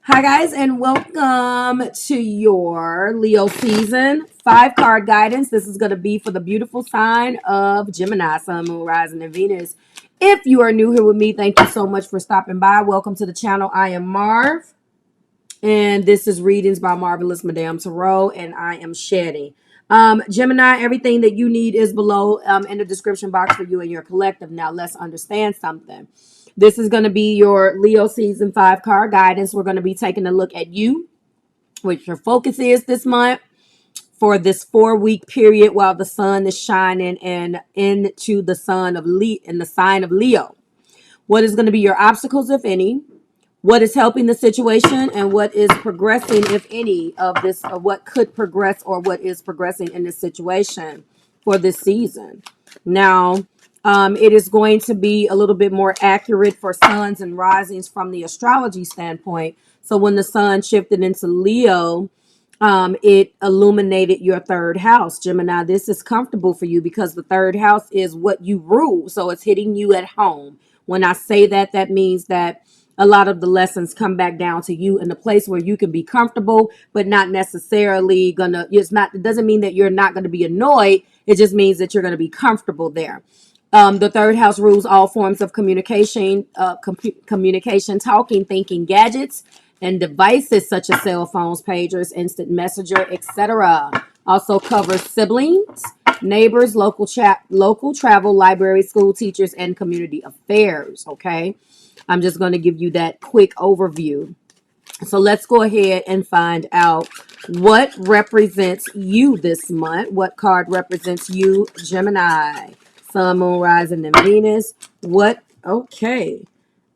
Hi guys, and welcome to your Leo season 5 card guidance. This is going to be for the beautiful sign of Gemini, Sun, Moon, Rising, and Venus. If you are new here with me, thank you so much for stopping by. Welcome to the channel. I am Marv, and this is Readings by Marvelous Madame Tarot, and I am shedding. Gemini, everything that you need is below in the description box for you and your collective. Now, let's understand something. This is going to be your Leo season 5 card guidance. We're going to be taking a look at you, what your focus is this month for this 4-week period while the sun is shining and into the sun of in the sign of Leo. What is going to be your obstacles, if any? What is helping the situation, and what is progressing, if any, of this, or what could progress, or what is progressing in this situation for this season. Now, it is going to be a little bit more accurate for suns and risings from the astrology standpoint. So when the sun shifted into Leo, it illuminated your third house. Gemini, this is comfortable for you because the third house is what you rule. So it's hitting you at home. When I say that, that means that a lot of the lessons come back down to you in a place where you can be comfortable, but not necessarily it doesn't mean that you're not going to be annoyed. It just means that you're going to be comfortable there. The third house rules all forms of communication, talking, thinking, gadgets, and devices such as cell phones, pagers, instant messenger, etc. Also covers siblings, neighbors, local travel, library, school teachers, and community affairs. Okay, I'm just going to give you that quick overview. So let's go ahead and find out what represents you this month. What card represents you, Gemini? Sun, Moon, Rising, and Venus. Okay.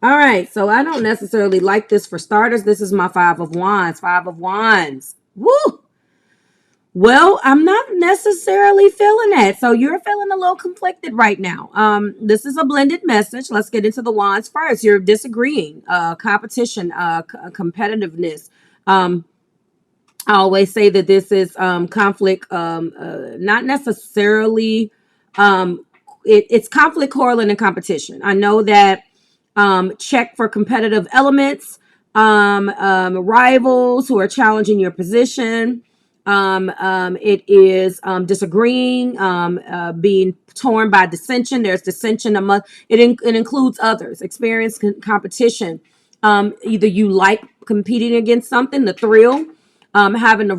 All right. So I don't necessarily like this for starters. This is my 5 of Wands. 5 of Wands. Woo! Well, I'm not necessarily feeling that. So you're feeling a little conflicted right now. This is a blended message. Let's get into the wands first. You're disagreeing, competition, competitiveness. I always say that this is conflict, not necessarily. It's conflict correlating and competition. I know that check for competitive elements, rivals who are challenging your position. It is disagreeing, being torn by dissension. There's dissension among it. It includes others. Experience competition. Either you like competing against something, the thrill, having a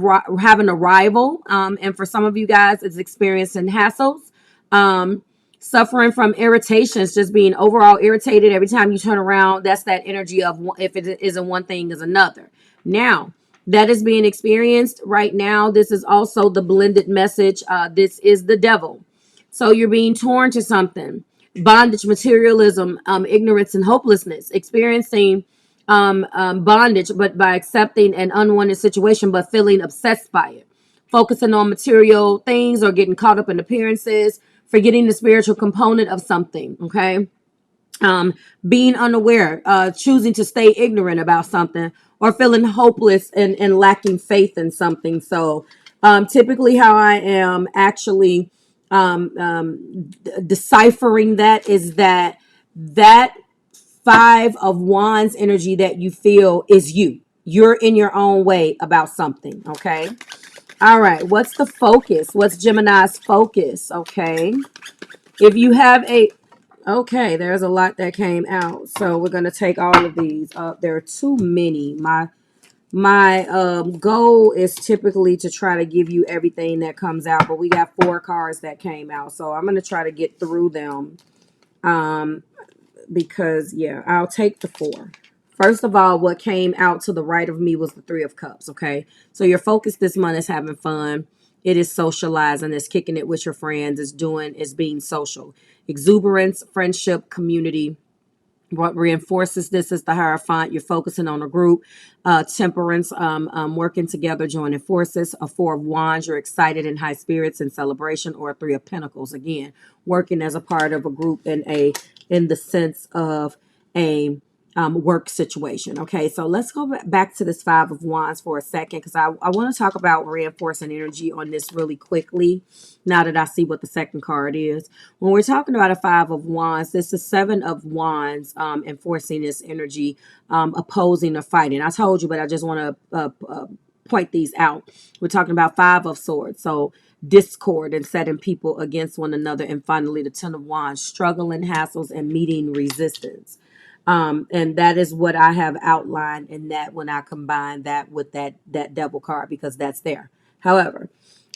rival, and for some of you guys, it's experiencing hassles. Suffering from irritations, just being overall irritated every time you turn around. That's that energy of if it isn't one thing is another. Now, that is being experienced right now. This is also the blended message. This is the devil. So you're being torn to something. Bondage, materialism, ignorance, and hopelessness. Experiencing bondage, but by accepting an unwanted situation, but feeling obsessed by it. Focusing on material things or getting caught up in appearances. Forgetting the spiritual component of something. Okay. Being unaware, choosing to stay ignorant about something, or feeling hopeless and lacking faith in something. So typically how I am actually deciphering that is that 5 of Wands energy that you feel is you. You're in your own way about something. Okay. All right. What's the focus? What's Gemini's focus? Okay. If you have okay, there's a lot that came out. So we're going to take all of these. There are too many. My goal is typically to try to give you everything that comes out, but we got 4 cards that came out. So I'm going to try to get through them. Because yeah, I'll take the 4. First of all, what came out to the right of me was the 3 of Cups. Okay. So your focus this month is having fun. It is socializing. It's kicking it with your friends. It's being social. Exuberance, friendship, community. What reinforces this is the Hierophant. You're focusing on a group. Temperance, working together, joining forces. A 4 of Wands. You're excited in high spirits and celebration. Or a 3 of Pentacles. Again, working as a part of a group in the sense of a work situation. Okay, so let's go back to this Five of Wands for a second, because I want to talk about reinforcing energy on this really quickly now that I see what the second card is. When we're talking about a Five of Wands, this is Seven of Wands, enforcing this energy, opposing or fighting. I told you, but I just want to point these out. We're talking about Five of Swords, so discord and setting people against one another. And finally, the Ten of Wands, struggling, hassles, and meeting resistance. And that is what I have outlined in that when I combine that with that devil card, because that's there. However,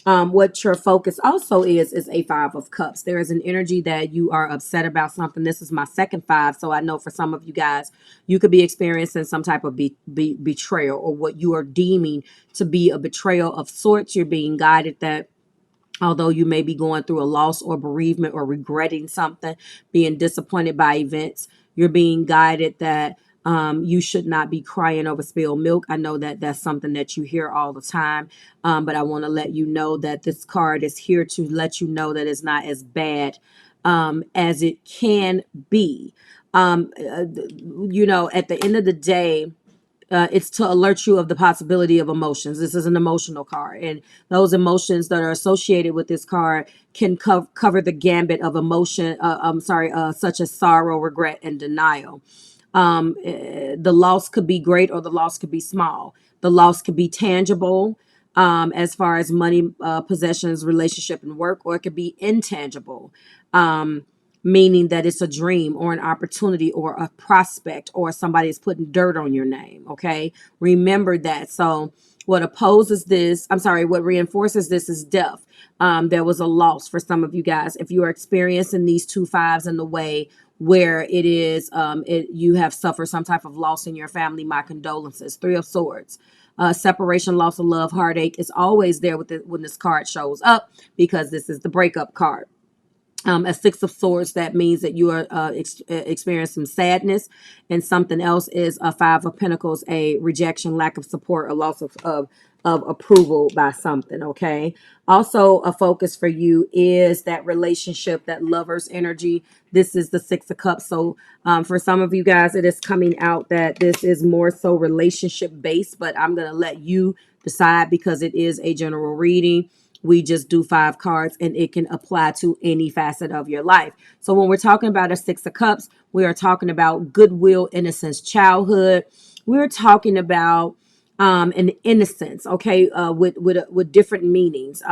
what your focus also is a Five of Cups. There is an energy that you are upset about something. This is my second five, so I know for some of you guys, you could be experiencing some type of betrayal, or what you are deeming to be a betrayal of sorts. You're being guided that although you may be going through a loss or bereavement or regretting something, being disappointed by events, you're being guided that you should not be crying over spilled milk. I know that that's something that you hear all the time, but I want to let you know that this card is here to let you know that it's not as bad as it can be. At the end of the day, it's to alert you of the possibility of emotions. This is an emotional card, and those emotions that are associated with this card can cover the gambit of emotion. Such as sorrow, regret, and denial. The loss could be great, or the loss could be small. The loss could be tangible, as far as money, possessions, relationship, and work, or it could be intangible. Meaning that it's a dream or an opportunity or a prospect, or somebody is putting dirt on your name. Okay. Remember that. So what reinforces this is death. There was a loss for some of you guys. If you are experiencing these two fives in the way where it is, you have suffered some type of loss in your family, my condolences. Three of Swords. Separation, loss of love, heartache is always there when this card shows up, because this is the breakup card. A Six of Swords, that means that you are experiencing sadness, and something else is a Five of Pentacles, a rejection, lack of support, a loss of approval by something. Okay. Also, a focus for you is that relationship, that lover's energy. This is the Six of Cups. So for some of you guys, it is coming out that this is more so relationship based, but I'm going to let you decide, because it is a general reading. We just do five cards, and it can apply to any facet of your life. So when we're talking about a Six of Cups, we are talking about goodwill, innocence, childhood. We're talking about an innocence, okay, with different meanings.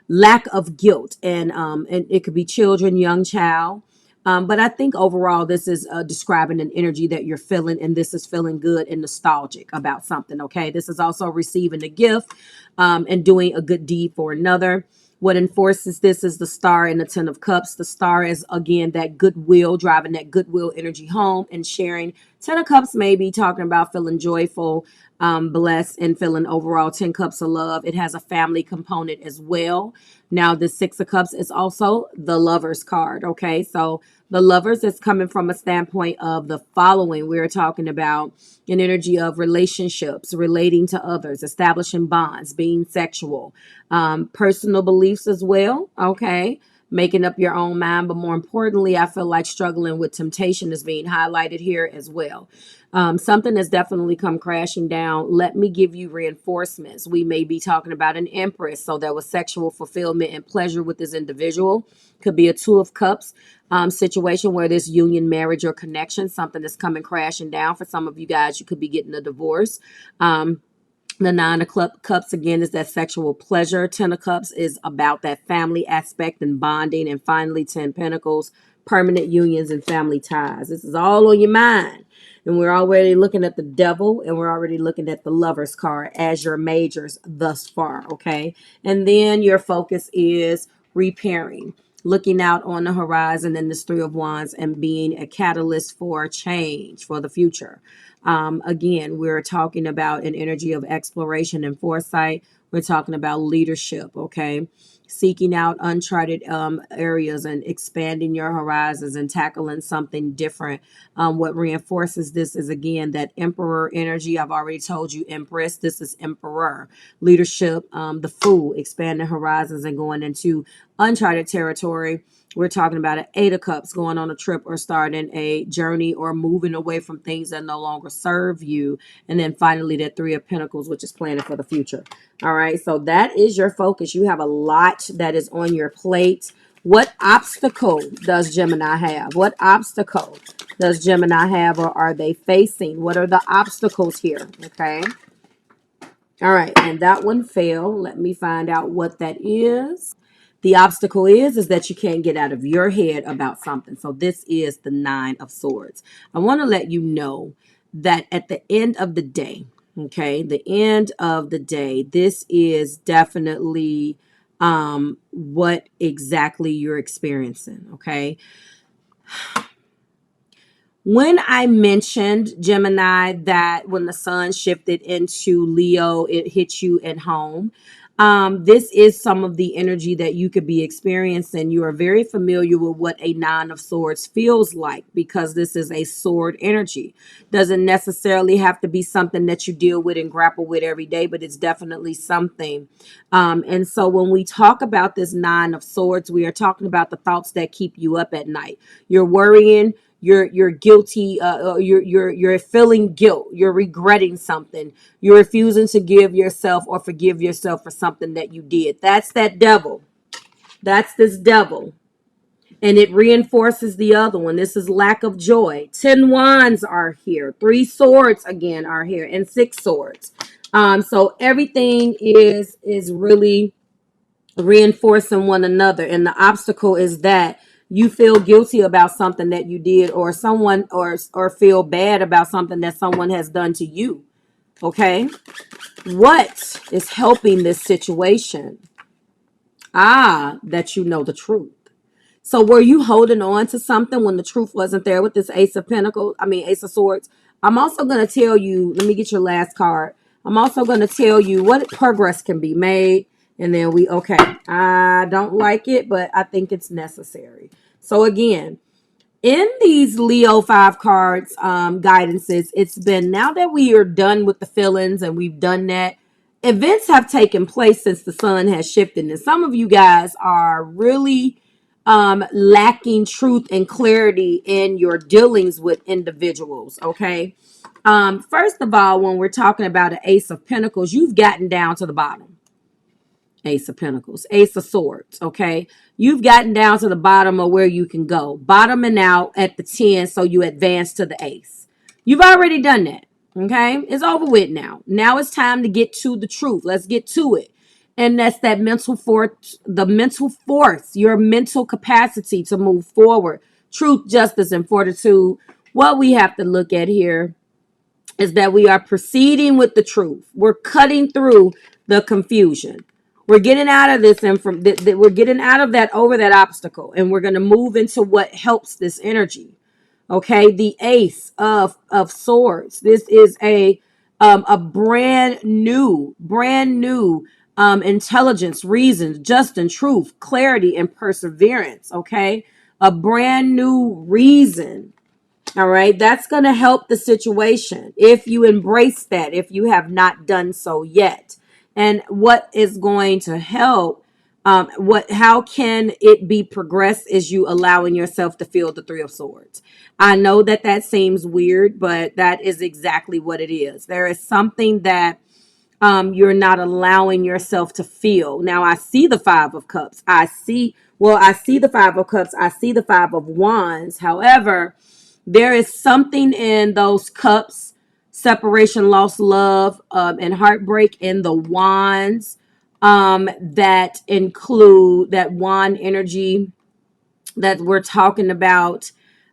Lack of guilt, and it could be children, young child. But I think overall, this is describing an energy that you're feeling, and this is feeling good and nostalgic about something. Okay, this is also receiving a gift, and doing a good deed for another. What enforces this is the Star and the Ten of Cups. The Star is, again, that goodwill, driving that goodwill energy home and sharing. Ten of Cups may be talking about feeling joyful, blessed, and feeling overall 10 cups of love. It has a family component as well. Now, the Six of Cups is also the Lovers card. Okay, so the Lovers is coming from a standpoint of the following. We're talking about an energy of relationships, relating to others, establishing bonds, being sexual, personal beliefs as well. Okay, making up your own mind. But more importantly, I feel like struggling with temptation is being highlighted here as well. Something has definitely come crashing down. Let me give you reinforcements. We may be talking about an Empress. So there was sexual fulfillment and pleasure with this individual. Could be a Two of Cups situation where this union, marriage, or connection, something that's coming crashing down. For some of you guys, you could be getting a divorce. The Nine of Cups, again, is that sexual pleasure. Ten of Cups is about that family aspect and bonding. And finally, 10 Pentacles, permanent unions and family ties. This is all on your mind. And we're already looking at the Devil, and we're already looking at the Lovers card as your majors thus far, okay? And then your focus is repairing, looking out on the horizon in this Three of Wands, and being a catalyst for change for the future. Again, we're talking about an energy of exploration and foresight. We're talking about leadership, okay? seeking out uncharted areas and expanding your horizons and tackling something different. What reinforces this is, again, that emperor energy. I've already told you Empress. This is emperor leadership, the Fool, expanding horizons and going into uncharted territory. We're talking about an Eight of Cups, going on a trip or starting a journey or moving away from things that no longer serve you. And then finally, that Three of Pentacles, which is planning for the future. All right, so that is your focus. You have a lot that is on your plate. What obstacle does Gemini have? What obstacle does Gemini have, or are they facing? What are the obstacles here? Okay. All right, and that one failed. Let me find out what that is. The obstacle is that you can't get out of your head about something. So this is the Nine of Swords. I want to let you know that at the end of the day, okay, the end of the day, this is definitely what exactly you're experiencing, okay? When I mentioned, Gemini, that when the sun shifted into Leo, it hit you at home. This is some of the energy that you could be experiencing. You are very familiar with what a Nine of Swords feels like, because this is a sword energy. Doesn't necessarily have to be something that you deal with and grapple with every day, but it's definitely something. And so when we talk about this Nine of Swords, we are talking about the thoughts that keep you up at night. You're worrying. You're guilty. You're feeling guilt. You're regretting something. You're refusing to give yourself or forgive yourself for something that you did. That's that devil. That's this devil. And it reinforces the other one. This is lack of joy. 10 wands are here. 3 swords again are here, and 6 swords. So everything is really reinforcing one another. And the obstacle is that you feel guilty about something that you did, or someone, or feel bad about something that someone has done to you. Okay. What is helping this situation? That you know the truth. So were you holding on to something when the truth wasn't there with this Ace of Pentacles? Ace of Swords. I'm also going to tell you, let me get your last card. I'm also going to tell you what progress can be made. And then okay, I don't like it, but I think it's necessary. So again, in these Leo 5 cards guidances, it's been, now that we are done with the feelings and we've done that, events have taken place since the sun has shifted. And some of you guys are really lacking truth and clarity in your dealings with individuals. Okay. First of all, when we're talking about an Ace of Pentacles, you've gotten down to the bottom. Ace of Pentacles, Ace of Swords. Okay. You've gotten down to the bottom of where you can go, bottoming out at the 10. So you advance to the Ace. You've already done that. Okay. It's over with now. Now it's time to get to the truth. Let's get to it. And that's that mental force, your mental capacity to move forward. Truth, justice, and fortitude. What we have to look at here is that we are proceeding with the truth. We're cutting through the confusion. We're getting out of this, and we're getting out of that, over that obstacle, and we're going to move into what helps this energy. Okay, the Ace of Swords. This is a brand new intelligence, reason, justice, and truth, clarity, and perseverance. Okay, a brand new reason. All right, that's going to help the situation if you embrace that, if you have not done so yet. And what is going to help, how can it be progressed, is you allowing yourself to feel the Three of Swords. I know that seems weird, but that is exactly what it is. There is something that you're not allowing yourself to feel. Now, I see the Five of Cups. I see the Five of Cups. I see the Five of Wands. However, there is something in those cups: separation, loss, love, and heartbreak, in the wands, that include that wand energy that we're talking about.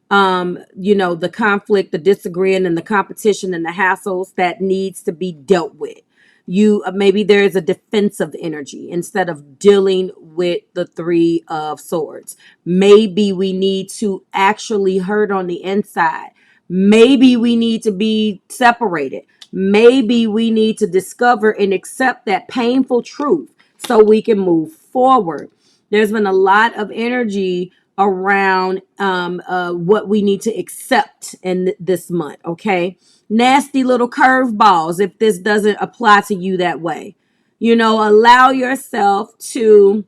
The conflict, the disagreeing, and the competition, and the hassles that needs to be dealt with. Maybe there is a defensive energy instead of dealing with the Three of Swords. Maybe we need to actually hurt on the inside. Maybe we need to be separated. Maybe we need to discover and accept that painful truth so we can move forward. There's been a lot of energy around what we need to accept in this month, okay? Nasty little curveballs if this doesn't apply to you that way. You know, allow yourself to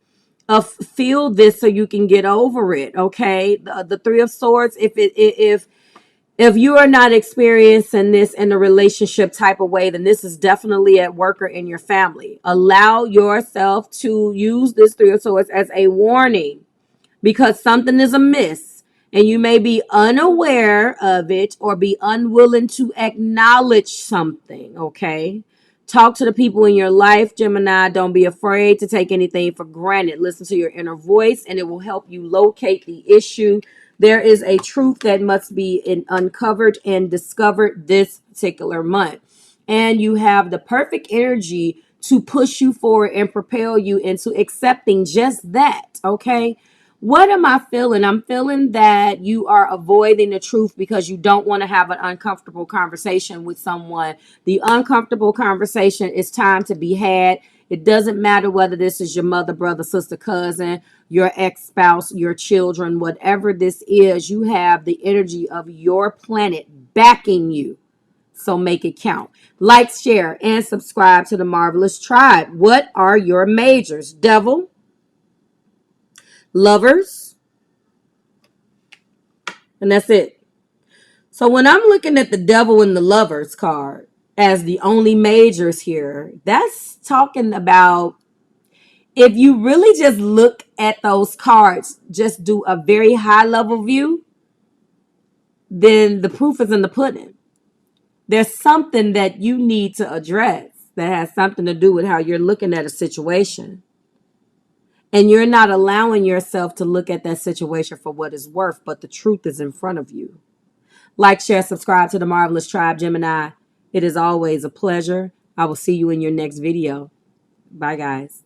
feel this so you can get over it, okay? The Three of Swords, if you are not experiencing this in a relationship type of way, then this is definitely at work or in your family. Allow yourself to use this Three of Swords as a warning because something is amiss and you may be unaware of it or be unwilling to acknowledge something, okay? Talk to the people in your life, Gemini. Don't be afraid to take anything for granted. Listen to your inner voice and it will help you locate the issue. There is a truth that must be uncovered and discovered this particular month. And you have the perfect energy to push you forward and propel you into accepting just that, okay? What am I feeling? I'm feeling that you are avoiding the truth because you don't want to have an uncomfortable conversation with someone. The uncomfortable conversation is time to be had. It doesn't matter whether this is your mother, brother, sister, cousin, your ex-spouse, your children, whatever this is, you have the energy of your planet backing you. So make it count. Like, share, and subscribe to the Marvelous Tribe. What are your majors? Devil, Lovers, and that's it. So when I'm looking at the Devil and the Lovers card as the only majors here, that's talking about if you really just look at those cards, just do a very high level view, then the proof is in the pudding. There's something that you need to address that has something to do with how you're looking at a situation. And you're not allowing yourself to look at that situation for what it's worth, but the truth is in front of you. Like, share, subscribe to the Marvelous Tribe, Gemini. It is always a pleasure. I will see you in your next video. Bye, guys.